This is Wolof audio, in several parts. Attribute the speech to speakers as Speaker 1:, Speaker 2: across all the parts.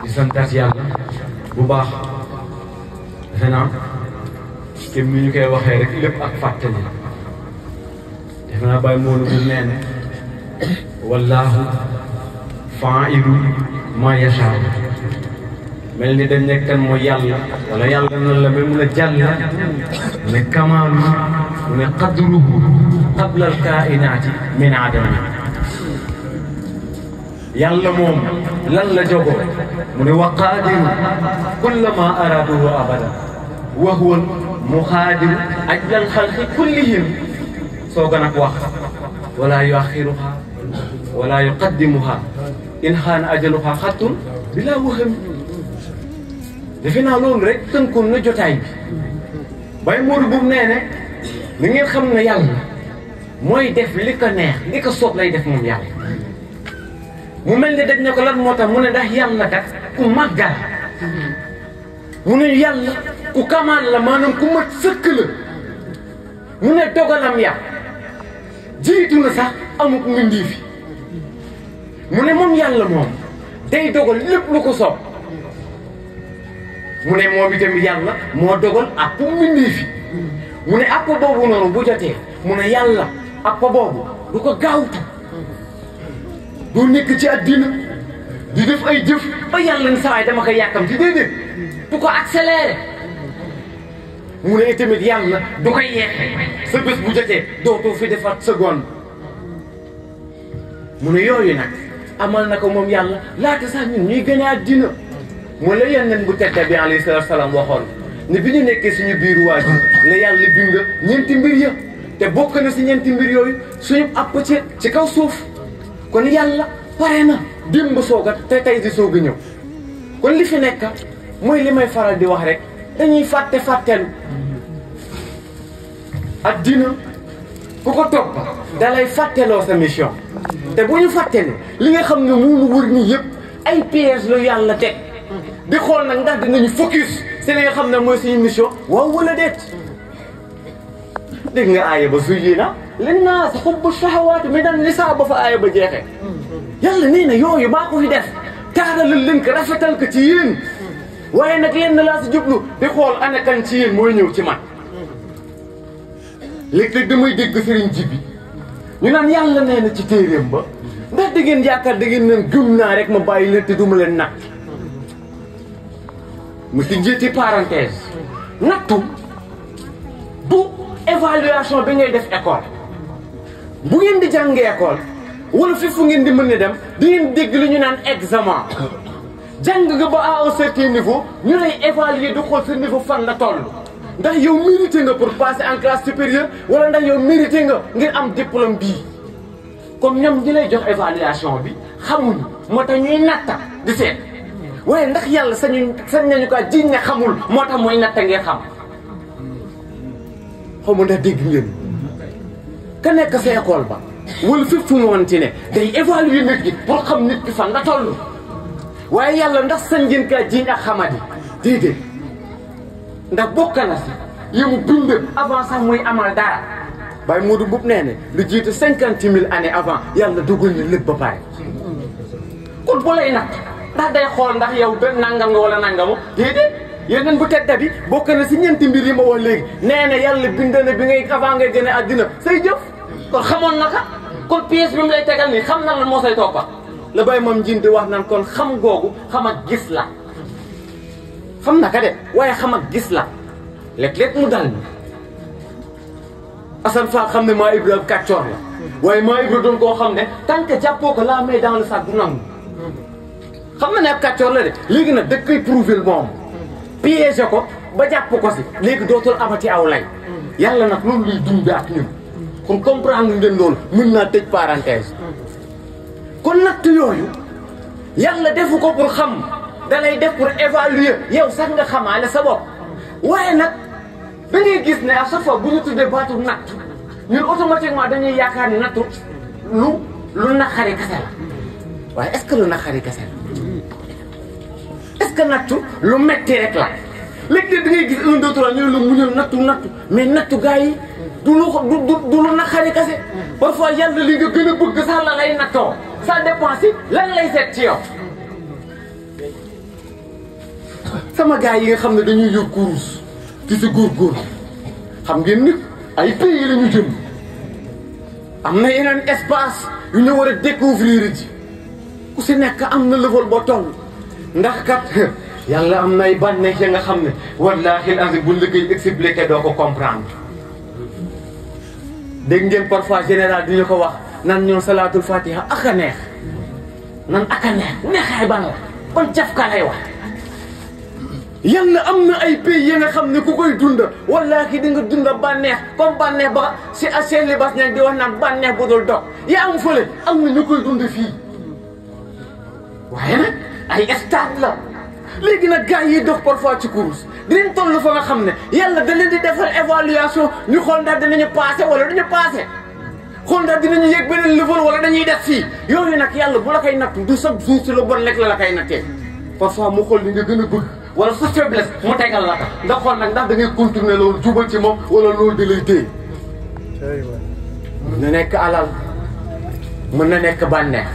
Speaker 1: di santaat yàlla bu baax defe naa kéem ni ñu koy waxee rek lépp ak fàttali defe naa bàyyi moonu bu nee ne wallaahu faa'ilu maa yashaa mel ni dañ nekk kan mooy yàlla wala yàlla na la mel mun a jàll mu ne kamaalu mu ne qadruhu qabla al kainaati min adami yàlla moom lan la jogoo mu ne wa qaadiru kullama araduhu abada wa huwa muxaadiru ajlal xalqi kullihim soo gën ak wax wala yuaxiruha wala yuqaddimuha in xaana ajaluha xattun bila waxam defe naa loolu rek tënkoon na jotaay bi bay Modou boobu nee ne ni ngeen xam ne yàlla mooy def li ko neex li ko soob lay def moom yàlla mu mel ni dañ ne ko lan moo tax mu ne ndax yàlla kat ku màggal mu ne yàlla ku kamaan la maanaam ku mat sëkk la mu ne dogalam ya jiitu na sax amuk mbindii fi mu ne moom yàlla moom day dogal lépp lu ko soob mu ne moom itamit yàlla moo dogal àpp mbindii fi mu ne àpp boobu noonu bu jotee mu ne yàlla àpp boobu du ko gaawtu du nekk ci àddina di def ay jëf ba yàlla ni sawaay dama ko yàkkam ci déedéet du ko accéléré mu ne itamit yàlla du ko yeexe sa bés bu jotee dootoo fi defaat seconde mu ne yooyu nag amal na ko moom yàlla laata sax ñun ñuy gën a àddina mu la yeneen bu tedda bi alayhi salaatu salaam waxoon ne bi ñu nekkee suñu biiru waajur la yàlla bind ñeenti mbir ya te bokk na si ñeenti mbir yooyu suñu àpp ci kaw suuf kon yàlla pare na démb soog a te tey di soog a ñëw kon li fi nekk mooy li may faral di wax rek dañuy fàttelu addina ku ko topp dalay fàtteloo sa mission te bu ñu fàttelu li nga xam ne moonu wër nii yëpp ay piège la yàlla teg di xool nag ndax dinañu focus si li nga xam ne mooy suñu mission waaw wala déet dégg nga aaya ba zuyyina linnaasi hubbu shahawaati mina nisaa ba fa aaya ba jeexee yàlla nee na yooyu maa ko fi def taaralal leen ko rafetal ko ci yéen waaye nag lenn laa si jublu di xool ana kan ci yéen mooy ñëw ci man léeg-léeg damay dégg sëriñ ji bi ñu naan yàlla nee na ci téeréem ba ndax da ngeen yaakaar da ngeen neen gëm naa rek ma bàyyi leen te duma leen natt mu si njëti parenthèse nattu du évaluation bi ngay def école bu ngeen di jàngee école wala fi fu ngeen di mën a dem di ngeen dégg lu ñu naan examen jàng nga ba à un certain niveau ñu lay évaluer du xool sa niveau fan la toll ndax yow mérité nga pour passer en classe supérieure wala ndax yow mérité nga ngir am diplôme bii comme ñoom ñi lay jox évaluation bi xamuñu moo tax ñuy natta di seet waaye ndax yàlla sañ nañu ko jiñ ne xamul moo tax mooy natta ngeen xam xaw ma ndax dégg ngeen ka nekk sa école ba wala fépp fu mu wanti ne day évaluer nit ki pour xam nit ki fan nga toll waaye yàlla ndax sañ ngeen kaa jiñ ak xamadi déedéet ndax bokk na si yi mu bind avant sax muy amal dara Baye Modou Mboup nee ne lu jiitu 50 000 années avant yàlla dugal na lépp ba pare kon bu lay nag ndax day xool ndax yow benn nangam nga wala nangamu déedéet yeneen bu tedda bi bokk na si ñeenti mbir yi ma wax léegi nee na yàlla bind na bi ngay avant ngay gën a àddina say jëf kon xamoon na ka kon pièce bi mu lay tegal nii xam na la moo say toppa la Baye Mame Diine di wax naan kon xam googu xam ak gis la xam na ka de waaye xam ak gis la léeg-léeg mu dal ni Assane Fall xam ne maa Ibra kàccoor la waaye maa Ibra doon koo xam ne tant que jàppoo ko la main dans le sac du nangu xam na ne ab kàccoor la de léegi nag da koy prouver moom piégé ko ba jàpp ko si léegi dootul amati aw lay yàlla nag loolu luy dund ak ñun kon comprendre ngeen loolu mën naa tëj parenthèse kon natt yooyu yàlla defu ko pour xam da lay def pour évaluer yow sax nga xamaale sa bopp waaye nag da ngay gis ne à chaque fois bu ñu tuddee baatu natt ñun automatiquement dañuy yaakaar ne nattu lu naqari kese la waaye est-ce que lu naqari kese la est-ce que nattu lu metti rek la léeg-léeg da ngay gis 1 2 3 ñu la muñal nattu mais nattu gars yi du lu naqari kese parfois yàlla li nga gën a bëgg sax la lay nattoo ça dépend si lan lay seet ci yow
Speaker 2: sama gars yi nga xam ne dañuy yor kurus di si góorgóorlu xam ngeen nit ay pays la ñu jëm am na yeneen espace yu ñu war a découvrir ji ku si nekk am na level boo toll ndax kat yàlla am na ay bànneex ya nga xam ne wallaahi azim bu la koy expliqué doo ko comprendre. dégg ngeen parfois général di ñu ko wax nan ñoom salaatul fatiha ak a neex nan ak a neex neexaay ban la ban cafka lay wax. yàlla am na ay pays yi nga xam ne ku koy dunda wallaahi di nga dunda bànneex comme bànneex ba si Cheikh Libas ña di wax naan bànneex bu dul dog yaa am fële am na ñu koy dund fii waaye nag ay stade la. léegi nag gars yi dox parfois ci course dinañ toll fa nga xam ne yàlla da leen di defal évaluation ñu xool ndax dinañu passé wala duñu passé xool ndax dinañu yëg beneen level wala dañuy def fii yooyu nag yàlla bu la koy natt du chaque jour si la bon lekk la koy nattee parfois mu xool li nga gën a bëgg wala sa faiblesse mu tegal la ko nga xool nag ndax da ngay contourner loolu jubal ci moom wala loolu da lay téye. mën na nekk alal mën na nekk bànneex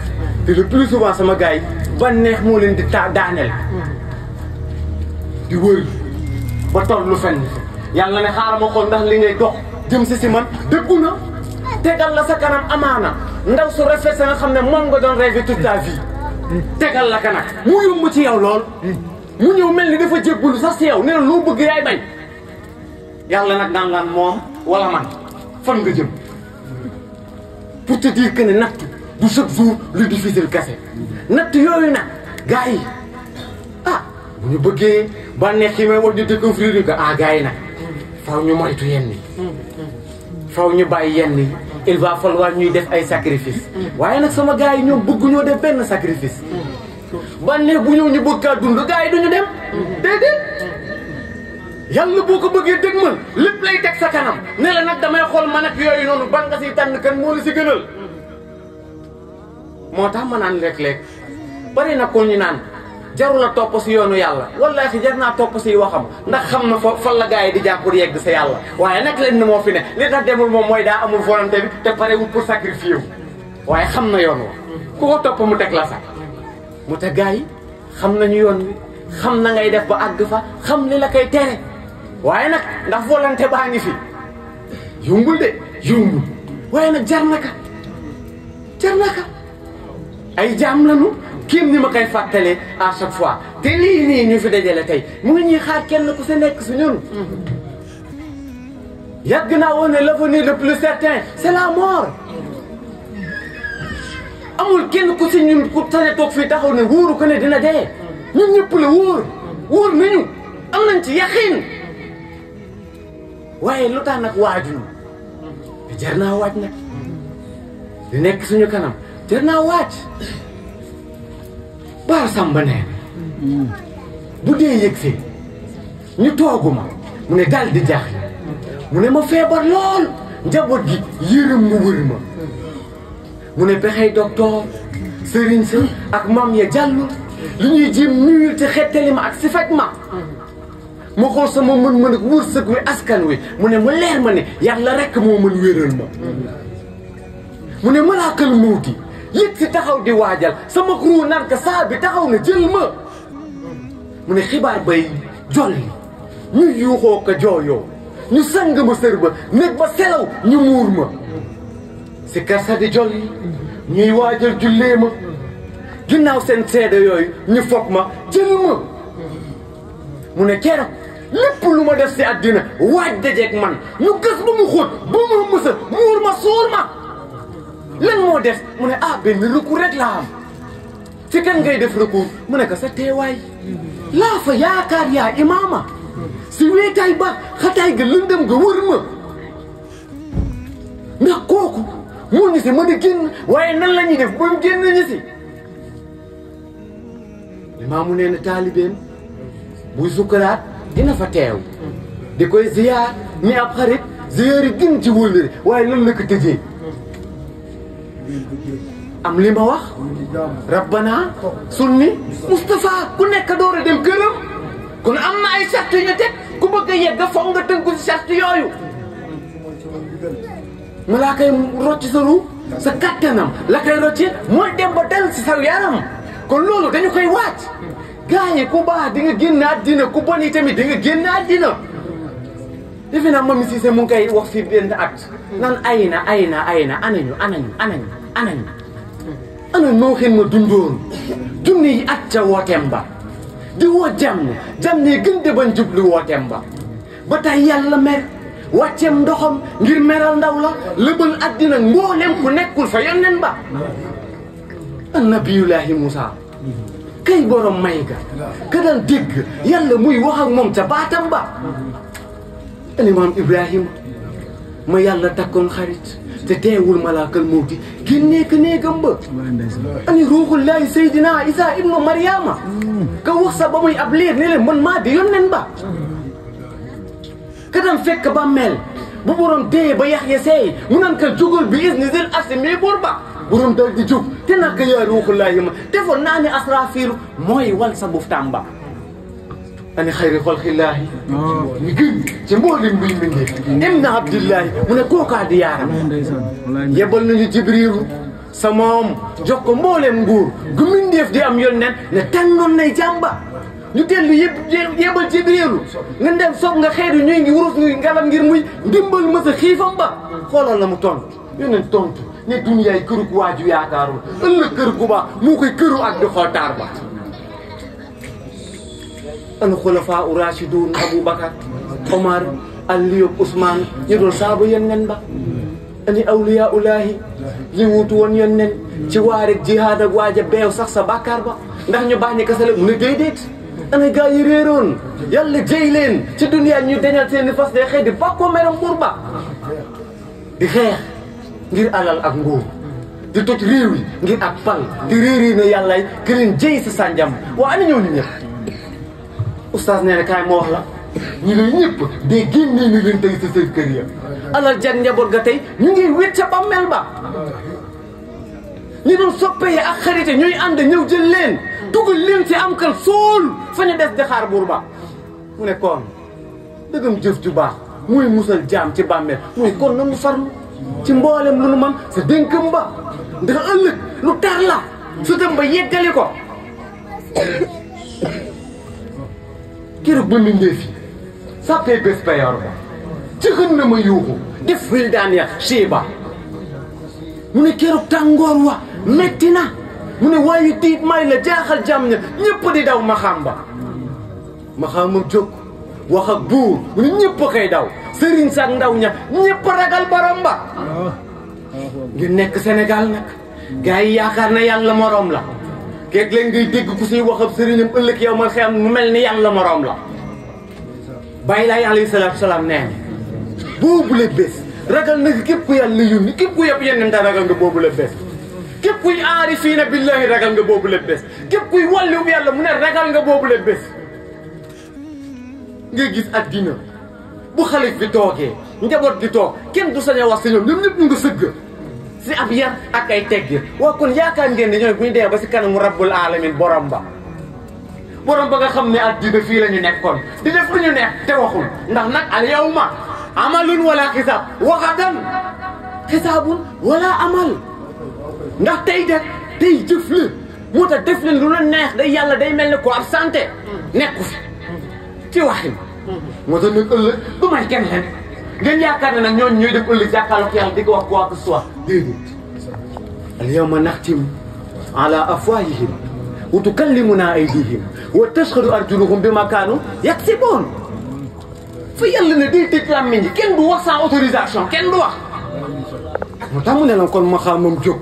Speaker 2: te le plus souvent sama gars yi bànneex moo leen di daaneel. di wër ba toll lu fenn yàlla ne xaaral ma xool ndax li ngay dox jëm si man dëggu na tegal la sa kanam amaana ndaw su rafet sa nga xam ne moom nga doon rêver toute ta vie tegal la ka nag mu yomb ci yow lool mu ñëw mel ni dafa jébbalu sax si yow nee na loo bëgg yaay bañ yàlla nag naan laan moom wala man fan nga jëm pour te dire que ne natt du chaque jour lu difficile kese natt yooyu nag gars yi bu ñu bëggee bànneex yi may war ñu découvrir que gars yi nag faw ñu moytu yenn yi faw ñu bàyyi yenn yi il va falloir ñuy def ay sacrifice waaye nag sama gars yi ñoom bëgg ñoo def benn sacrifice bànneex bu ñëw ñu bëgg kaa dund gars yi duñu dem déedéet yàlla boo ko bëggee dëgg man lépp lay teg sa kanam ne la nag damay xool man ak yooyu noonu ban nga siy tànn kan moo la si gënal moo tax ma naan léeg-léeg bari na ko ñu naan jarul la topp si yoonu yàlla wallaahi jar naa topp si waxam ndax xam na fan la gars yi di jaar pour yegg sa yàlla waaye nag leen moo fi ne li tax demul moom mooy daa amul volonté bi te parewul pour sacrifier wu waaye xam na yoon wa ku ko topp mu teg la sax mu te gars yi xam nañu yoon wi xam na ngay def ba àgg fa xam li la koy tere waaye nag ndax volonté baa ngi fi yombul de yombul waaye nag jar na ka ay jaam lañu kéem ni ma koy fàttalee à chaque fois te lii nii ñu fi dajale tey mu ngi ñuy xaar kenn ku si nekk su ñun yàgg naa woon ne l'avenir le plus certain c'est la mort amul kenn ku si ñun ku tane toog fii taxaw ne wóoru ko ne dina dee ñun ñëpp la wóor nañu am nañ ci yaqiin waaye lu tax nag waajuñu te jar naa waaj nag di nekk suñu kanam jar naa waaj Baar Samba nee bu dee yëgsee ñu tooguma mu ne dal di jaaxle mu ne ma feebar lool njaboot gi yërëm mu wër ma mu ne pexey docteur sëriñ sa ak mam ya jàllu li ñuy jéem nuyul te xettali ma ak si faj ma xool sama mën-mën ak wërsëg wi askan wi mu ne mu leer ma ne yàlla rekk moo mën wéral ma mu ne malaakal mawti yëg si taxaw di waajal sama ruu naan ka saa bi taxaw na jël ma mu ne xibaar bay jolli ñu yuuxoo ko jooyoo ñu sang ma sër ba nekk ba selaw ñu muur ma si karsa di jolli ñuy waajal jullee ma ginnaaw seen seede yooyu ñu foog ma jël ma mu ne keroog lépp lu ma def si àddina waaj dajeeg man ñu gas ba mu xóot ba ma mësa muur ma suur ma lan moo def mu ne benn recours rek laa am si kan ngay def recours mu ne ko sa teewaay laa fa yaakaar yaa imaama si weetaay ba xataay ga lëndëm nga wër ma ndax kooku moo ñu si mën a génn waaye nan la ñuy def ba mu génn ñu si limaamu nee na taalibeem buy sukkaraat dina fa teew di koy ziyaar ni ab xarit ziyaar yi gën ci wóllëre waaye lan la ko tëjee am li ma wax rabbana sunni Moustapha ku nekk door a dem këram kon am na ay sart yu ñu teg ku bëgg a yegg foog nga tënku si sart yooyu ma laa koy rocci sa ru sa kattanam la koy rocci mooy dem ba dal si sa yaram kon loolu dañu koy waaj gaañe ku baax di nga génn àddina ku bon yi tamit di nga génn àddina defe naa Mami Cissé mu ngi koy wax si benn at naan anañu ana noo xen ma dundoon junni yi at ca wooteem ba di woo jàmm ne gën de bañ jublu wooteem ba tey yàlla mer wàcceem ndoxam ngir meral ndaw la lëbal àddina mboolem ku nekkul fa yonneen ba annabiyullahi Moussa kay borom may ga ka daan dégg yàlla muy wax ak moom ca baatam ba alimaam Ibrahima ma yàlla takkoon xarit te teewul malaakal mawti génnee ka néegam ba ani ruuxullahi Seydina Isa ibnu Mariama ka wax sa ba muy ab liir ne leen man maa di yonneen ba ka daan fekk ba mel bu borom dee ba yax ya seey mu naan ka jógal bi is ni zil arsi mi buur ba borom dal di jóg te naka yaa ruuxullahi ma defoon naa ne asrafiilu mooy wal sa buftaam ba ani xayri xalqillaahi ñu gën ci mboolem mbiñ mbindee im na abdillahi mu ne kookaa di yaaram yebal nañu jibriilu sa moom jox ko mboolem nguur gu mbindeef di am yónneen ne tànnoon nay jàmba ñu dellu yebal jibriilu nga dem soog nga xeetu ñuy ngi wurus ngi ngalam ngir muy ndimbal ma sa xiifam ba xoolal la mu tontu yónneen tontu ne duniyaay këru gu waaju yaakaarul ëllëg kër gu baax moo koy këru ak di xootaar ba an xulafaa u rashidun Aboubacar Omar Aliou Ousmane ñu doon saaba yonneen ba ani awliyaa ulaahi li wuutu woon yonneen ci waareg jihaad ak waaja beew sax sa bàkkaar ba ndax ñu baax ñi kasale mu ne déedéet ana gaa yi réeroon yàlla jëy leen ci duniyaa ñu deñal seen i fas day xëy di bàkkoo meram buur ba di xeex ngir alal ak nguur di toj réew yi ngir ak pal di réeréer na yàllaay ke leen jëy sa sànjam waa ana ñëw ñu ñëpp oustaz nee na kaay ma wax la ñu ne ñëpp dee génnee ni leen tey sa seen kër ya alal jag njaboot ga tey ñu ngi wét ca bàmmeel ba ñu doon soppee ak xarite ñuy ànd ñëw jël leen dugal leen ci am kal sool fa ñu des di xaar buur ba mu ne kon dëggam jëf ju baax muy musal jaam ci bàmmeel muy kon nanu farlu ci mboolem lu nu man sa dénkam ba ndax ëllëg lu tar la su dem ba yeggali ko keroog ba mindee fi sàppee bés payoor ba ci xën na ma yuuxu def wil daan ya siiba mu ne keroog tàngoor wa metti na mu ne waaye tiit may la jaaxal jàmm ña ñëpp di daw maxamba maxamam jóg wax ak buur mu ne ñëpp a koy daw sëriñ saak ndaw ña ñëpp ragal borom ba ngir nekk Sénégal nag gars yi yaakaar na yàlla moroom la keeg leen ngay dégg ku siy wax ab sëriñam ëllëg yow ma xam mu mel ni yàlla moroom la bàyyi laay alayhi salaatu salaam nee na boobule bés ragal na képp ku yàlla yónni képp ku yëpp yeneen ta ragal nga boobule bés képp kuy aarifiina billahi ragal nga boobule bés képp kuy wàllu yàlla mu ne ragal nga boobule bés nga gis addina bu xalif bi toogee njaboot gi toog kenn du sañ a wax si ñoom ñëpp ñu nga sëgg si ab yar ak ay teggir waa kon yaakaar ngeen ne ñooy bu ñu dee ba si kanamu rabbul alamin borom ba nga xam ne addina fii la ñu nekkoon di def lu ñu neex te waxul ndax nag al yawma amalun wala xisaab waxadan xisaabun wala amal ndax tey jëf la moo tax def leen lu la neex day yàlla day mel ne ko ab santé nekku fi ci waxin moo tax nag ëllëg du may kenn leen ngeen yaakaar ne nag ñooñu ñooy def ëllëg jàkkaarloog yàlla di ko wax quoi que ce soit déedéet al yawma naxtim ala afwahihim wa tukallimuna aydihim wa tashhadu arjuluhum bima kaanu yaksiboon fa yàlla ne day tëj làmmiñ ji kenn du wax sans autorisation kenn du wax moo tax mu ne la kon ma xam moom jóg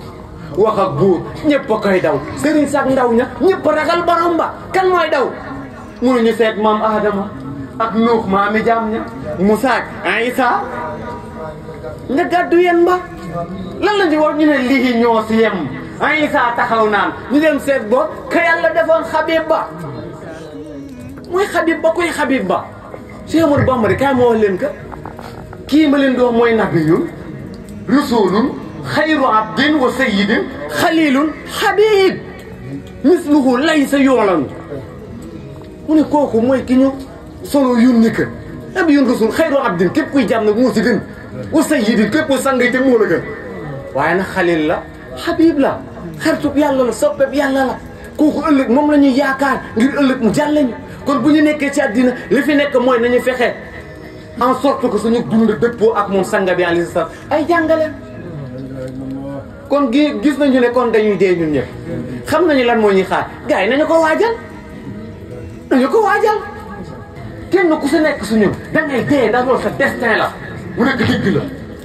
Speaker 2: wax ak buur ñëpp a koy daw sëriñ sax ndaw ña ñëpp ragal borom ba kan mooy daw mënuñu seet maam Adama ak Nuux maami jaam ña Musaa ak Isa nga gàddu yen ba lan la ñu wax ñu ne lii ñoo si yem Isa taxaw naan ñu dem seet ba ka yàlla defoon Xabib ba mooy Xabib ba koy Xabib ba Cheikh Amadou Bamba kaay ma wax leen ka kii ma leen di wax mooy nabiyun rasulun xayru abdin wa sayyidin xalilun Xabib misluhu laysa yoolanu mu ne kooku mooy ki ñu solo yónni ka nabiyun rasul xayru abdin képp kuy jàmm nag moo si gën wa sayyidin képp kuy sangay te moo la gën waaye nag xalil la Xabib la xaritub yàlla la soppeb yàlla la kooku ëllëg moom la ñuy yaakaar ngir ëllëg mu jàllañu kon bu ñu nekkee ci àddina li fi nekk mooy nañu fexe en sorte que suñu dund dëppoo ak moom sanga bi alayhi salaam ay jàngale kon gis nañu ne kon dañuy dee ñun ñëpp xam nañu lan moo ñuy xaar gars yi nañu ko waajal kenn ku si nekk suñu dangay dee ndax loolu sa destin la mu nekk dëgg la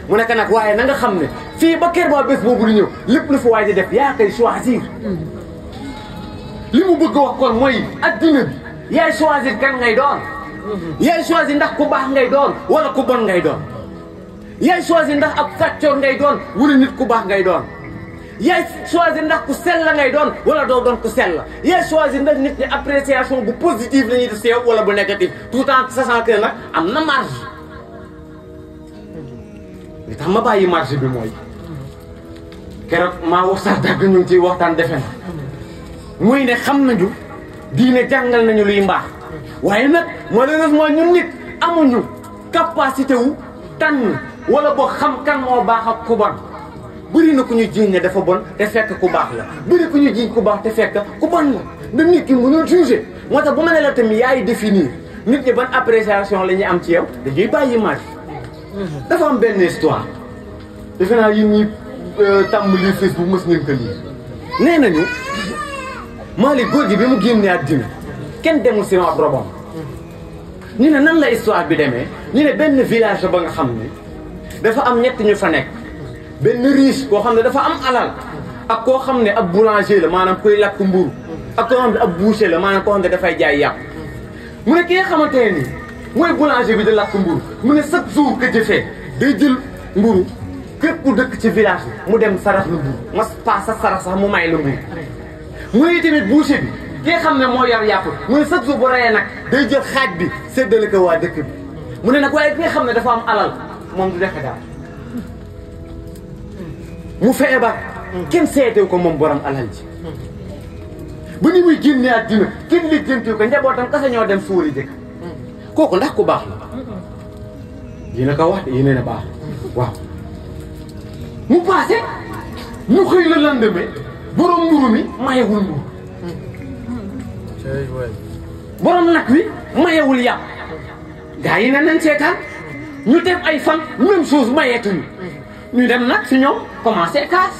Speaker 2: mu nekk nag waaye na nga xam ne fii ba kër ba bés boobu di ñëw lépp lu fi waay di def yaa koy choisir li mu bëgg wax kon mooy addina bi yaay choisir kan ngay doon yaay choisir ndax ku baax ngay doon wala ku bon ngay doon yaay choisir ndax ab kàccoor ngay doon wala nit ku baax ngay doon yaay choisir ndax ku sell la ngay doon wala doo doon ku sell la yaay choisir ndax nit ñi appréciation bu positive la ñuy def si yow wala bu négatif tout en sachant que nag am na marge li tax ma bàyyi marge bi mooy keroog maa wax sax dagg ñu ngi ciy waxtaan defe na muy ne xam nañu diine jàngal nañu luy mbaax waaye nag malheureusement ñun nit amuñu capacité wu tànn wala boo xam kan moo baax ak ku bon bëri na ku ñu jiiñ ne dafa bon te fekk ku baax la bëri ku ñu jiiñ ku baax te fekk ku bon la da nit ki mënul juger moo tax bu ma ne la tamit yaay définir nit ñi ban appréciation la ñuy am ci yow dañuy bàyyi marge dafa am benn histoire defe naa yéen ñi tàmm lii Facebook mës ngeen ko lii nee nañu Malick góor gi bi mu génnee àddina kenn demul si ab robam ñu ne nan la histoire bi demee ñu ne benn village ba nga xam ne dafa am ñett ñu fa nekk benn riche koo xam ne dafa am alal ak koo xam ne ab boulanger la maanaam kuy lakk mburu ak koo xam ne ab boucher la maanaam koo xam ne dafay jaay yàpp mu ne ki nga xamante ne nii mooy boulanger bi di lakk mburu mu ne chaque jour que jëfee day jël mburu képp ku dëkk ci village bi mu dem sarax la mburu mas pas sa sarax sax mu may la mburu mu ne tamit boucher bi ki nga xam ne moo yor yàpp mu ne chaque jour bu reyee nag day jël xaaj bi séddale ko waa dëkk bi mu ne nag waaye ki nga xam ne dafa am alal moom du defe daal mu feebar kenn seetew ko moom borom alal ji ba ni muy génne àddina kenn lijjantiw ko njabootam kasa ñoo dem suuli jëkk kooku ndax ku baax la yéena ko wax de yéena ne baax waaw mu passé ñu xëy la lendemain borom mburu mi mayewul mburu borom nag wi mayewul yàpp gaa yi ne nañ seetaan ñu def ay fan même chose mayeetuñu ñu dem nag si ñoom commencé kaas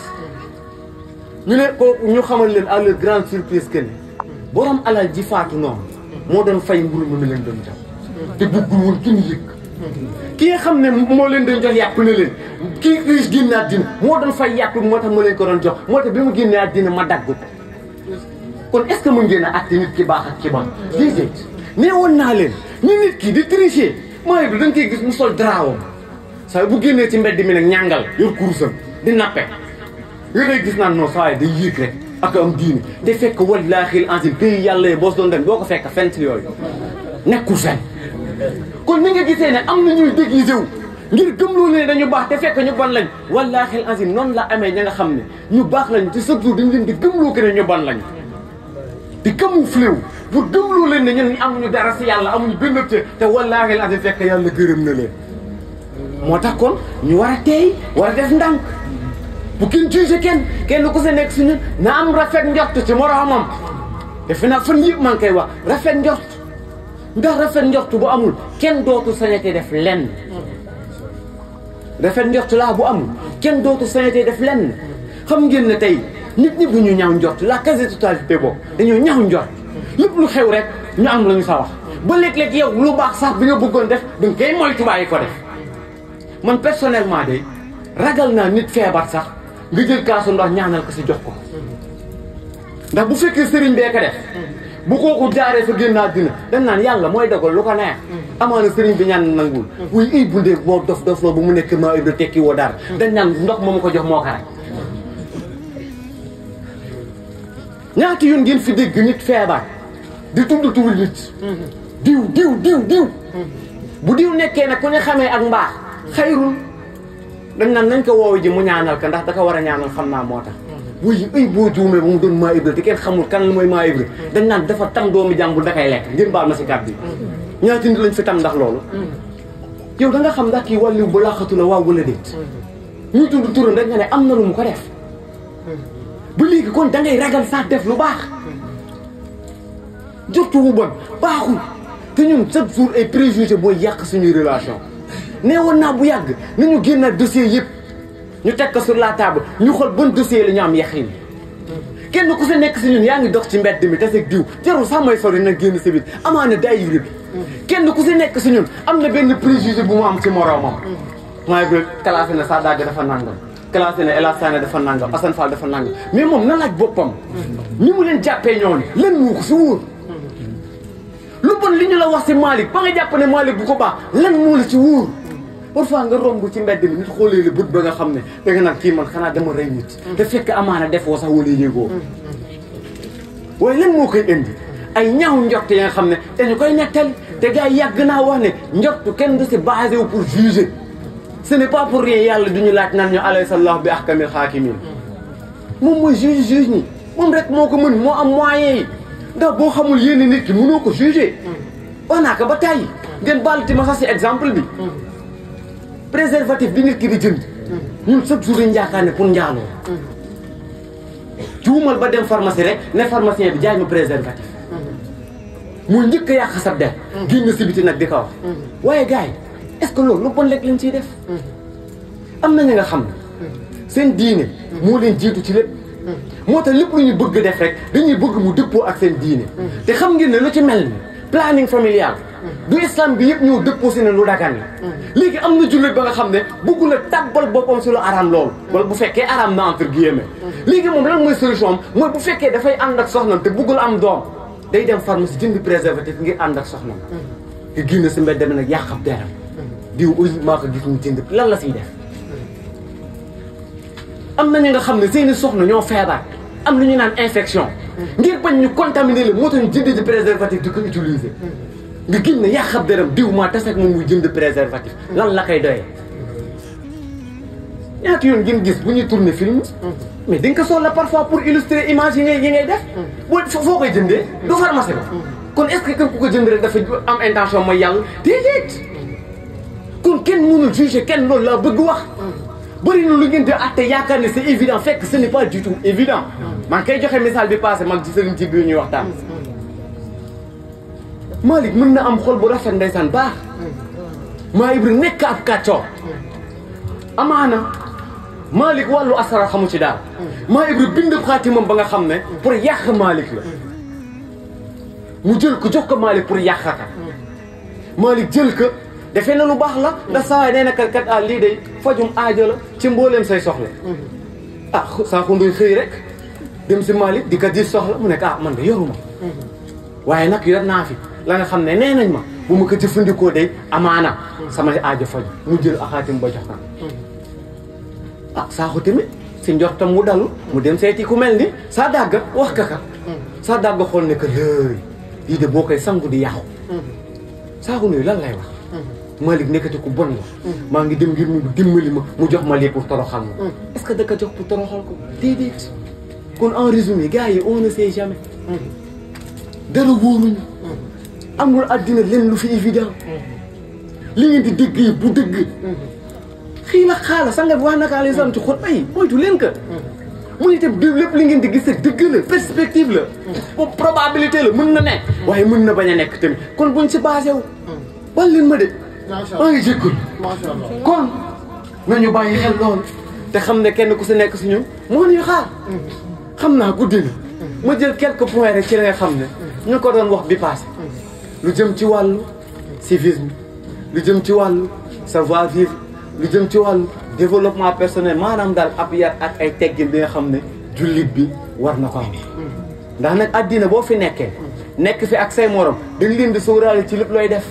Speaker 2: ñu ne ko ñu xamal leen à leur grande surprise que ne borom alal ji faatu noonu moo doon fay mburu mi leen doon jox te bëggul woon kenn yëg ki nga xam ne moo leen doon jox yàpp ne leen kii riche génne àddina moo doon fay yàpp moo tax ma leen ko doon jox moo tax bi mu génnee àddina ma dagg ko kon est-ce que mu ngeen a àtte nit ki baax ak ki bon déedéet nee woon naa leen ñu nit ki di tricher mooy bi da nga koy gis mu sol draawam saa bu génnee ci mbedd mi nag ñàngal yor kurusam di nappe nga koy gis naan non saa yi day yéeg rek ak am diine te fekk wallaahi anzim pays yàlla yi boo doon dem doo ko fekk fenn ci yooyu nekkul fenn kon ni nga gisee ne am na ñuy déguisé wu ngir gëmloo ne dañu baax te fekk ñu bon lañ wallaahi anzim noonu la amee ña nga xam ne ñu baax lañu te chaque jour dañ leen di gëmloo que ne ñu bon lañu di camouflé wu pour gëmloo leen ne ñun amuñu dara si yàlla amuñu benn te wallaahi anzim fekk yàlla gërëm na leen moo tax kon ñu war a teey war a def ndànk bu kenn jugé kenn ku sa nekk si ñun na am rafet njort ci moroomam defe naa fan yëpp maa ngi koy wax rafet njort ndax rafet njort bu amul kenn dootu sañatee def lenn rafet njort laa bu amul kenn dootu sañatee def lenn xam ngeen ne tey nit ñi bu ñu ñaaw njort la quasi-totalité boobu dañoo ñaaw njort lépp lu xew rek ñu am la ñu sa wax ba léeg-léeg yow lu baax sax bi nga bëggoon def danga koy moytu bàyyi ko def man personnellement de ragal naa nit feebar sax nga jël kaasu ndox ñaanal ko si jox ko ndax bu fekkee sëriñ bee ko def bu kooku jaaree fa génn àddina dañ naan yàlla mooy dogal lu ko neex amaana sëriñ bi ñaan nangul wuy ay bundee boo dof loo bu mu nekk maa Ibra tekki woo dara dañ naan ndox moomu ko jox moo ko rek ñaata yoon ngeen fi dégg nit feebar di tudd turu nit diw bu diw nekkee nag ku ne xamee ak mbaax xayrul dañ naan nañ ko woowu ji mu ñaanal ka ndax da ko war a ñaanal xam naa moo tax wuy ay boo juumee ba mu doon maa Ibra te kenn xamul kan la mooy maa Ibra dañ naan dafa tam doomi jàmbur da koy lekk ngeen baal ma si kàddu yi ñaata nit lañ fi tam ndax loolu yow da nga xam ndax kii wàllu bu laaxatu la waaw wala déet ñuy tudd turam rek nga ne am na lu mu ko def ba léegi kon da ngay ragal sax def lu baax jortu wu bon baaxul te ñun chaque jour ay préjugés booy yàq suñuy relation nee woon naa bu yàgg nañu génnaat dossier yëpp ñu teg ko sur la table ñu xool bon dossier la ñu am yaqin kenn ku si nekk si ñun yaa ngi dox ci mbedd mi taseeg diw jarul sax may sori nag génn si biir amaana daayira bi kenn ku si nekk si ñun am na benn préjugé bu mu am ci moroomam mooy bi classé na sa dagg dafa nangam classé na El Hadj Sané dafa nangam Assane Fall dafa nangam mais moom na laaj boppam ni mu leen jàppee ñooñu lan moo ko si wóor lu bon li ñu la wax si Malick ba nga jàpp ne Malick bu ko baax lan moo la ci wóor parfois nga romb ci mbedd mi nit xoolee la bët ba nga xam ne da nga naan kii man xanaa dama rey nit te fekk amaana defoo sax wala yéegoo waaye lan moo koy indi ay ñaaw njort yi nga xam ne dañu koy nettali te gars yi yàgg naa wax ne njort kenn du si basé wu pour juger ce n'est pas pour rien yàlla du ñu laaj naan ñu alaysa Allahu bi ahkamil hakimin moom mooy juge ñi moom rek moo ko mën moo am moyen yi ndax boo xamul yéen nit ki mënoo ko juger wax naa ko ba tàyyi ngeen baalati ma sax si exemple bi préservatif bi nit ki di jënd ñun chaque jour dañu yaakaar ne pour njaaloo juumal ba dem pharmacie rek ne pharmacien bi jaay ma préservatif mu njëkk a yàq sa der génn si biti nag di ko wax waaye gars yi est-ce que loolu lu bon lekk lañ ciy def am na ñi nga xam ne seen diine moo leen jiitu ci lépp moo tax lépp lu ñu bëgg def rek dañuy bëgg mu dëppoo ak seen diine te xam ngeen ne lu ci mel ni planning familial du islam bi yëpp ñëw dëppoo si ne lu dagan la léegi am na jullit ba nga xam ne bëggu la tàbbal boppam si lu araam loolu wala bu fekkee araam na entre guillemets léegi moom lan mooy solution am mooy bu fekkee dafay ànd ak soxnam te bëggul am doom day dem pharmacie jënd préservatif ngir ànd ak soxnam nga génn si mbedd mi nag yàq ab deram diw maa ko gis mu jënd lan la siy def am na ñi nga xam ne seeni soxna ñoo feebar am lu ñu naan infection ngir bañ ñu contaminer la moo tax ñu jënd di préservatif di ko utiliser nga gis ne yàq ab deram diw maa tas ak moom muy jënd préservatif lan la koy doyee ñaata yoon ngeen gis bu ñuy tourner film mais dañ ko soxla parfois pour illustrer image yi ngay def boo foo koy jëndee du pharmacie ba kon est-ce que ku ko jënd rek dafa am intention mooy yàlla déedéet kon kenn mënul juger kenn loolu laa bëgg wax bëri na lu ngeen di atte yaakaar ne c'est évident fekk ce n'est pas du tout évident man kay joxe misaal bi passé mag ci sëriñ ci biir ñuy waxtaan Malick mën na am xol bu rafet ndeysaan baax maa Ibra nekk ab kàccoor amaana Malick wàllu asara xamu ci daal maa Ibra bind xaatimam ba nga xam ne pour yàq Malick la mu jël ko jox ko Malick pour yàqaka Malick jël ko defee na lu baax la ndax saa waay nee na kat lii day fajum aajo la ci mbooleem say soxla saa xunduy xëy rek dem si Malick di ko di soxla mu nekk man de yoruma waaye nag yor naa fi la nga xam ne nee nañ ma bu ma ko jëfandikoo day amaana sama aajo faju mu jël xaatim ba jox na saaxu tamit si njortam mu dalu mu dem seeti ku mel ni saa dàgga wax ka saa dàgga xool ne que lii de boo koy sangu di yàqu saaxu nuyu lan lay wax Malick nekkati ku bon la maa ngi dem ngir mu dimbali ma mu jox ma lii pour toroxal ma est-ce que da ko jox pour toroxal ko déedéet kon en résumé gars yi on ne sait jamais dara wóoruñu amul àddina leen lu fi évident li ngeen di dégg yi bu dëgg xii la xaala sanga bi wax naka les am ci xot ay moytu leen ka mu itam lépp li ngeen di gis rek dëgg la perspective la boobu probabilité la mën na nekk waaye mën na bañ a nekk tamit kon buñ si basé wu bal leen ma de maa ngi jékkul kon nañu bàyyi xel loolu te xam ne kenn ku si nekk si ñun moo ñuy xaar xam naa guddi na ma jël quelques points rek ci la nga xam ne ñu ko doon wax bi passé lu jëm ci wàllu civisme lu jëm ci wàllu savoir vivre lu jëm ci wàllu développement personnel maanaam daal ab yar ak ay teggin bi nga xam ne jullit bi war na ko am ndax nag addina boo fi nekkee nekk fi ak say morom dañ leen di sóoraale ci lépp looy def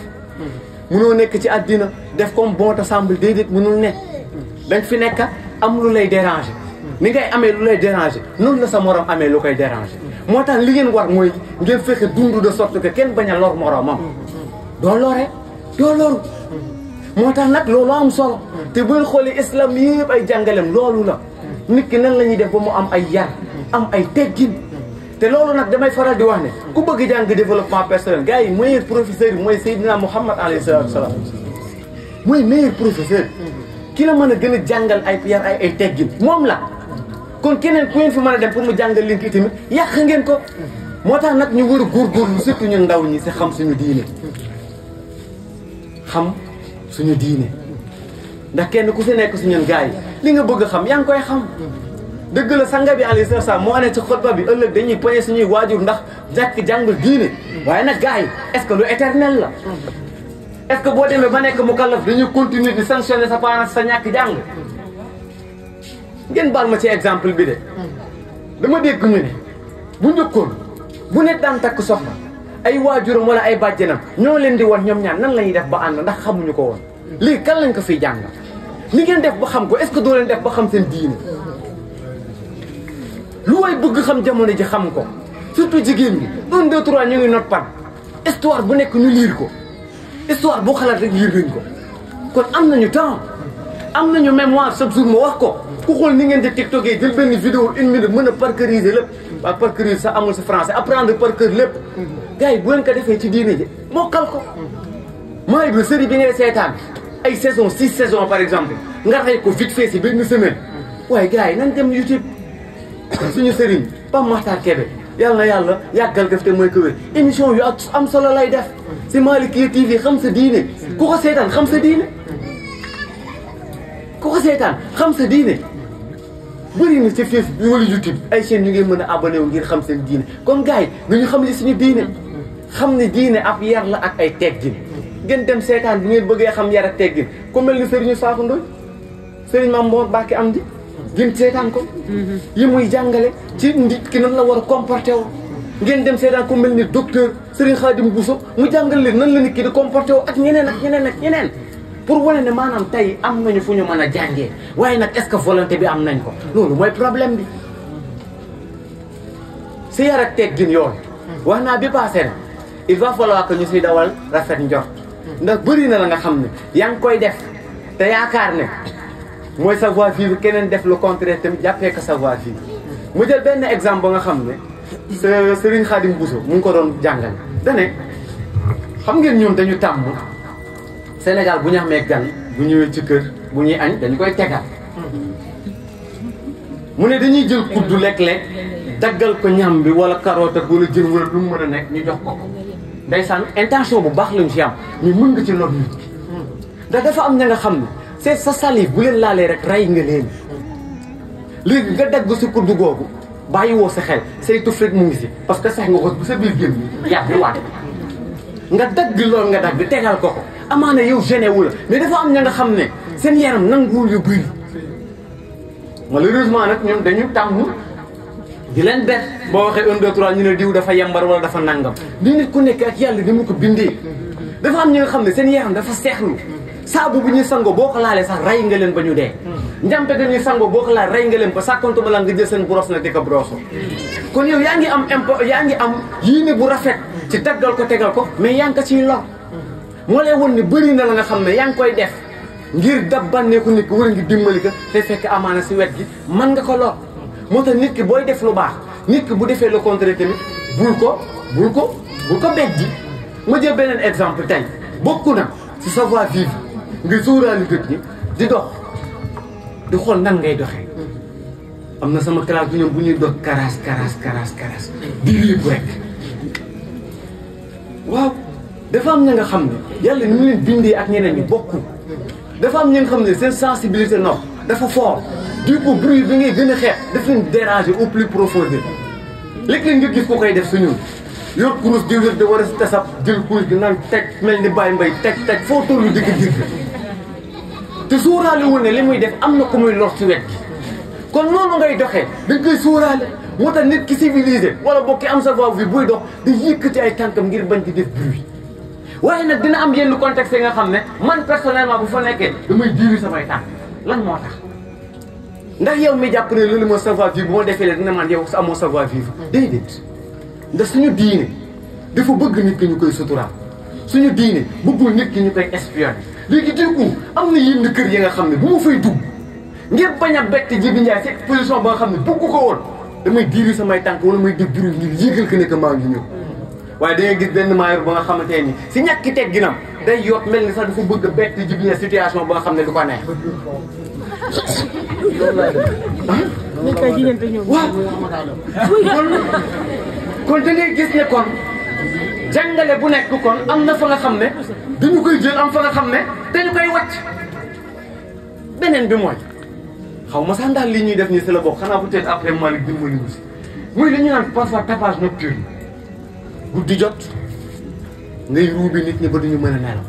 Speaker 2: mënoo nekk ci addina def comme bon te semble déedéet mënul ne dañ fi nekk am lu lay déranger ni ngay amee lu lay déranger noonu la sa morom amee lu koy déranger moo tax li ngeen war mooy ngeen fexe dund de sorte que kenn bañ a lor moromam doo lore doo loru moo tax nag loolu am solo te bu ngeen xoolee islam yëpp ay jàngalem loolu la nit ki nan la ñuy def ba mu am ay yar am ay teggin te loolu nag damay faral di wax ne ku bëgg jàng développement personnel gars yi meilleur professeur yi mooy Seydina Mouhammad alayhi salaatu wa salaam mooy meilleur professeur ki la mën a gën a jàngal ay yar ay teggin moom la kon keneen ku ngeen fi mën a dem pour mu jàngal leen ki tamit yàq ngeen ko moo tax nag ñu war a góorgóorlu surtout ñu ndaw ñi si xam suñu diine xam suñu diine ndax kenn ku si nekk suñu gars yi li nga bëgg xam yaa ngi koy xam dëgg la sanga bi alayhi salaam moo ne ci xutba bi ëllëg dañuy poñe suñuy waajur ndax jàngul diine waaye nag gars yi est-ce que lu éternel la est-ce que boo demee ba nekk mu kallaf dañuy continuer di sanctionner sa parent sa ñàkk jàng ngeen baal ma ci exemple bi de dama dégg ñu ne bu njëkkoon bu nekk daan takk soxna ay waajuram wala ay bàjjenam ñoo leen di wan ñoom ñaar nan la ñuy def ba ànd ndax xamuñu ko woon lii kan lañ ko fiy jàng ni ngeen def ba xam ko est-ce que doo leen def ba xam seen diine lu way bëgg xam jamono ji xam ko surtout jigéen ñi 1 2 3 ñu ngi not par histoire bu nekk ñu liir ko histoire boo xalaat rek liir nañ ko kon am nañu temps am nañu mémoire chaque jour ma wax ko ku xool ni ngeen di tiktokee jël benn vidéo 1 minute mën a parcuriser lépp waaw parcourir sax amul sa français apprendre par cœur lépp gars yi bu leen ko defee ci diine ji mokkal ko maa ngi série bi ngay seetaan ay saison 6 saisons par exemple nga rey ko vite fait si benn semaine waaye gars yi nañ dem YouTube suñu sëriñ Pape Makhtar Kébé yàlla na yàlla yàggal def te mooy ko wér émission yu am solo lay def si Malikia TV xam sa diine ku ko seetaan xam sa diine ku ko seetaan xam sa diine bëri na ci Facebook wala YouTube ay chaînes yu ngeen mën a abonné wu ngir xam seen diine kon gars yi nañu xam li suñu diine xam ne diine ab yar la ak ay teggin ngeen dem seetaan bu ngeen bëggee xam yar ak teggin ku mel ni Serigne Sakho Ndoye Serigne Mame Mor Mbacke am di ngeen seetaan ko yi muy jàngale ci nit ki nan la war a comporté woo ngeen dem seetaan ku mel ni docteur Serigne Khadim Bousso mu jàngal leen nan la nit ki di comporté woo ak ñeneen ak ñeneen ak ñeneen pour wane ne maanaam tey am nañu fu ñu mën a jàngee waaye nag est-ce que volonté bi am nañ ko loolu mooy problème bi si yar ak teggin yoon wax naa bi passé na il va falloir que ñu siy dawal rafet njort ndax bëri na la nga xam ne yaa ngi koy def te yaakaar ne mooy savoir vivre keneen def le contraire tamit jàppee ko savoir vivre mu jël benn exemple ba nga xam ne Serigne Khadim Bousso mu ngi ko doon jàngal dane xam ngeen ñoom dañu tàmm Sénégal bu ñu amee gan bu ñëwee ci kër bu ñuy añ dañu koy tegal mu ne dañuy jël kuddu lekk-lekk daggal ko ñam bi wala carotte ak wala jën wala lu mu mën a nekk ñu jox ko ko ndeysaan intention bu baax lañu ci am mais mën nga ci lor nit ki ndax dafa am ña nga xam ne c'est sa salive bu leen laalee rek rey nga leen léegi nga dagg sa kuddu googu bàyyi woo sa xel say tuf rek mu ngi si parce que sax nga ko bu sa biir génn yàbbi waat nga dagg lool nga dagg tegal ko ko amaana yow gêné wu la mais dafa am ña nga xam ne seen yaram nanguwul yu bëri malheureusement nag ñoom dañu tàmm di leen bett boo waxee 1 2 3 ñu ne diw dafa yambar wala dafa nangam li nit ku nekk ak yàlla ni mu ko bindee dafa am ñi nga xam ne seen yaram dafa seexlu saabu bu ñuy sangoo boo ko laalee sax rey nga leen ba ñu dee njàmpe ga ñuy sangoo boo ko laalee rey nga leen ba sàkkantu ba la nga jël seen brosse nag di ko brosso kon yow yaa ngi am yéene bu rafet ci daggal ko tegal ko mais yaa ngi ko ciy lor moo lay won ne bëri na la nga xam ne yaa ngi koy def ngir dab bànneeku nit ki war ngi dimbali ko te fekk amaana si wet gi mën nga ko lor moo tax nit ki booy def lu baax nit ki bu defee le contraire tamit bul ko bett ji ma jël beneen exemple tey bokku na si savoir vivre nga sóoraale dëkk ñi di dox di xool nan ngay doxee am na sama classe bu ñoom bu ñuy dox karas di liibu rek waaw dafa am ña nga xam ne yàlla ni leen bindee ak ñeneen ñi bokkul dafa am ña nga xam ne seen sensibilité nox dafa fort du coup bruit bi ngay gën a xeex daf leen déranger au plus profondeur léeg-léeg nga gis ko koy def suñu yor kurus di wér de war a si tasab jël kurus gi naan teg mel ni bàyyi mbay teg foo tollu digg te sóoraale wul ne li muy def am na ku muy lor ci wet gi kon noonu ngay doxee dañ koy sóoraale moo tax nit ki civilisé wala bokki am savoir bi buy dox di yëkkati ay tànkam ngir bañ di def bruit waaye nag dina am yenn contexte yi nga xam ne man personnellement bu fa nekkee damay diiri samay tànk lan moo tax ndax yow mi jàpp ne loolu moo savoir vivre bu ma defee la dina man yow sa amoo savoir vivre déedéet ndax suñu diine dafa bëgg nit ki ñu koy suturaal suñu diine bëggul nit ki ñu koy espionner léegi du coup am na yenn kër yi nga xam ne bu ma fay dugg ngir bañ a bett Jibi Ndiaye ci position ba nga xam ne bëgg ko woon damay diiri samay tànk wala may def bruit ngir yëgal ko ne que maa ngi ñëw waaye da ngay gis benn maillot ba nga xamante ni si ñàkki tegginam day yoot mel ni sax dafa bëgg a bett Jibi Ndiaye situation ba nga xam ne du ko neex waaw kon da ngay gis ne kon jàngale bu nekk kon am na fa nga xam ne dañu koy jël am fa nga xam ne dañu koy wàcc. beneen bi mooy xaw ma sax ndax li ñuy def nii si la bokk xanaa peut-être après Malick dimbali ñu si muy li ñu naan parfois tapage nocturne guddi jot ngay ruubi nit ñi ba duñu mën a nelaw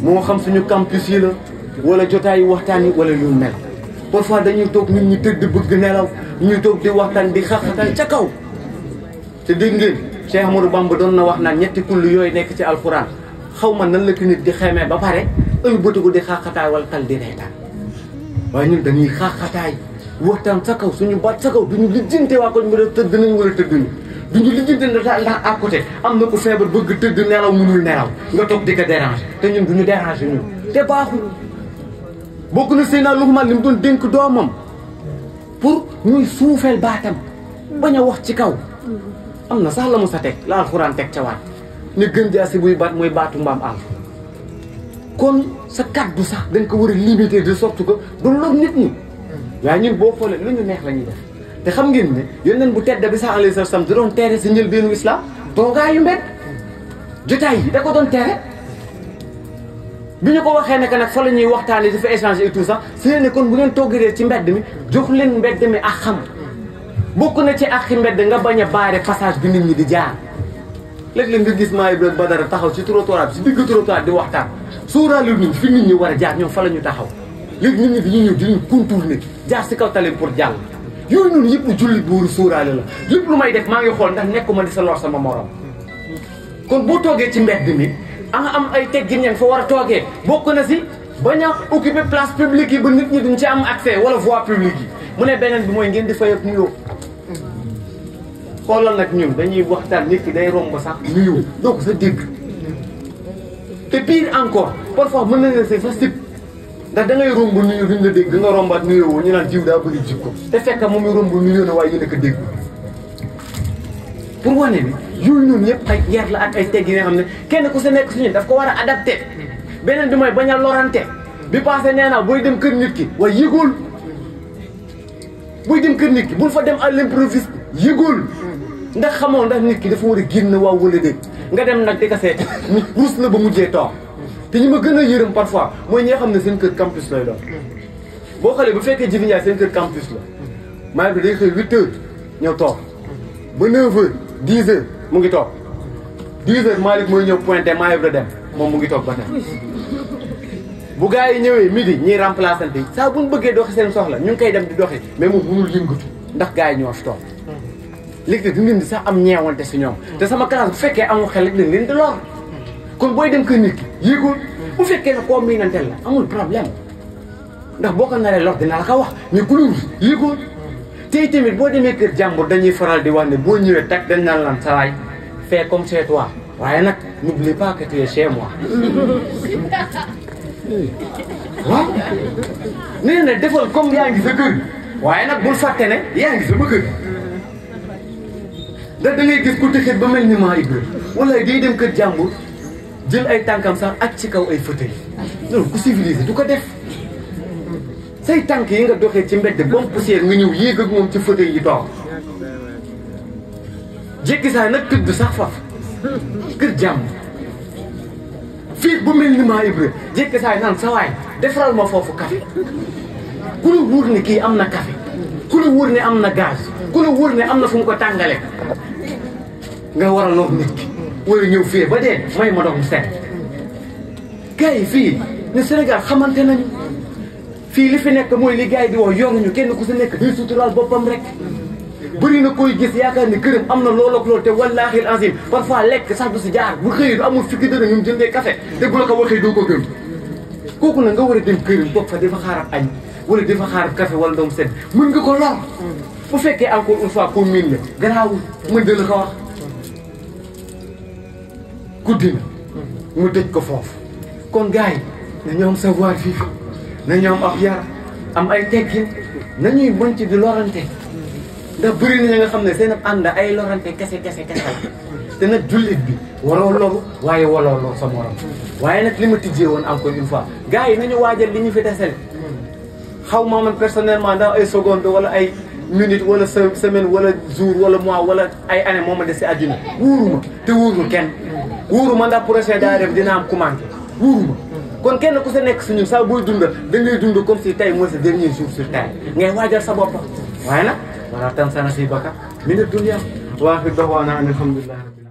Speaker 2: moo xam suñu campus yi la wala jotaayu waxtaan yi wala yu mel parfois dañuy toog nit ñi tëdd bëgg nelaw ñuy toog di waxtaan di xaxataan ca kaw te dégg ngeen Cheikh Amadou Bamba doon na wax naan ñetti kull yooyu nekk ci alxuraan xaw ma nan la ko nit di xamee ba pare ëlbatiku di xaxataay wala tal di reetaan waaye ñun dañuy xaxataay waxtaan sa kaw suñu baat sa kaw duñu lijjante waa koñ bi da tëdd nañ wala tëdduñu duñu lijjante ndax à côté am na ku feebar bëgg tëdd nelaw mënul nelaw nga toog di ko déranger te ñun duñu déranger ñun te baaxul bokk na Seydina Luqmaan li mu doon dénk doomam pour ñuy suufeel baatam bañ a wax ci kaw am na sax la mu sa teg la alxuraan teg ca waat ne gën jaasi buy baat mooy baatu mbaam àll kon sa kaddu sax dañ ko war a limiter de sorte que du lor nit ñi waaye ñun boo xoolee lu ñu neex la ñuy def te xam ngeen ne yonent bu tedd bi sax alayhi salaam da doon tere si njëlbeenu islam toogaayu mbedd jotaay yi da ko doon tere bi ñu ko waxee ne que nag fa la ñuy waxtaanee dafa échanger et tout ça c'est ne kon bu ngeen toggee ci mbedd mi jox leen mbedd mi ak xam bokk na ci ak mbedd nga bañ a baare passage bi nit ñi di jaar léeg-léeg nga gis maa Ibra Badara taxaw ci trottoir bi si digg trottoir di waxtaan sóoraale nit fi nit ñi war a jaar ñoom fa la ñu taxaw léegi nit ñi dañuy ñëw di ñu contourner jaar si kaw tali pour jàll yooyu noonu yëpp jullit bu war a sóoraale la lépp lu may def maa ngi xool ndax nekkuma di sa lor sama morom kon boo toogee ci mbedd mi nga am ay teggin ña nga fa war a toogee bokk na si bañ a occuper place publique yi ba nit ñi duñ ci am accès wala voie publique yi mu ne beneen bi mooy ngeen di fay ak nuyoo xoolal nag ñun dañuy waxtaan nit ki day romb sax nuyoo doo ko sa dégg te pire encore parfois mën nañ la see sax sib ndax da ngay romb nuyu duñ la dégg da nga rombaat nuyoo woo ñu naan jiw daa bëri jikko te fekk moom mi romb nuyoo na waaye yéen a ko dégg pour wane bi yooyu noonu yëpp ay yar la ak ay tegg yi nga xam ne kenn ku sa nekk suñu daf ko war a adapté beneen bi mooy bañ a lorante bi passé nee naa booy dem kër nit ki waaye yëgool booy dem kër nit ki bul fa dem à l'improviste yëgool ndax xamoo ndax nit ki dafa war a génn waaw wala dégg nga dem nag di ko seet nit ruus la ba mujjee toog te ñi ma gën a yërëm parfois mooy ñi nga xam ne seen kër campus lay doon boo xoolee bu fekkee Jibi Ndiaye seen kër campus la maa ngi day xëy 8 heures ñëw toog ba 9 heures 10 heures mu ngi toog 10 heures Malick mooy ñëw pointé maa ngi dem moom mu ngi toog ba tey bu gars yi ñëwee midi ñiy remplaçante yi saa bu ñu bëggee doxi seen soxla ñu ngi koy dem di doxi mais moom mënul yëngatu ndax gars yi ñoo fi toog léegi nag ngeen di sax am ñeewante si ñoom te sama classe bu fekkee amul xel rek dañ leen di lor kon booy dem kër nit ki yéegul bu fekkee ne koo miinanteel la amul problème ndax boo ko naree lor dina la ko wax mais ku lu yéegul tey tamit boo demee kër jàmbur dañuy faral di wax ne boo ñëwee tag dañ naan lan sawaay fais comme chez toi waaye nag n'oublie pas que tu es chez moi waaw nee na defal comme yaa ngi sa kër waaye nag bul fàtte ne yaa ngi sama kër da ngay gis ku tëxit ba mel ni maa Ibra wala day dem kër jàmbur jël ay tànkam sax ak ci kaw ay fauteuil loolu ku civilisé du ko def say tànk yi nga doxee ci mbedd bom poussière nga ñëw yéeg ak moom ci fauteuil yi toog jékki saa nag tëdd sax faf kër jàmbur fii bu mel ni maa Ibra jékki saa naan sa waay defaral ma foofu café ku la wóor ne kii am na café ku la wóor ne am na gaz ku la wóor ne am na fu mu ko tàngale nga war a lor nit ki wala ñëw fii ba dee may ma dox mu set gars yi fii ne Sénégal xamante nañu fii li fi nekk mooy li gars yi di wax yoruñu kenn ku si nekk day suturaal boppam rek bëri na koy gis yaakaar ni këram am na loolu ak loolu te wallaahi azim parfois lekk sax du si jaar bu xëyee du amul fikki dara ñun jëndee café te bu la ko waxee doo ko gëm kooku nag nga war a dem këram toog fa dafa xaarab añ wala dafa xaarab café wala doom sedd mën nga ko lor bu fekkee encore une fois ko miin la garaawul mën da la ko wax guddi na mu tëj ko foofu kon gars yi nañu am savoir vivre nañu am ab yar am ay teggin nañuy mën ci di lorante ndax bëri na ña nga xam ne seen ab ànd ay lorante kese te nag jullit bi waroo loru waaye waloo lor sa morom waaye nag li ma tijjee woon encore une fois gars yi nañu waajal li ñu fi desel xaw ma man personnellement ndax ay seconde wala ay minute wala semaine wala jour wala mois wala ay année moo ma des si àddina wóoruma te wóorul kenn wóoruma ndax prochain daa def dina am commande wóoruma kon kenn ku sa nekk si ñun saa booy dund da ngay dund comme si tey mooy sa dernier jour sur terre ngay waajal sa bopp waaye nag wala tan sana si baka min ad dunya wa fi dawana alhamdulillah.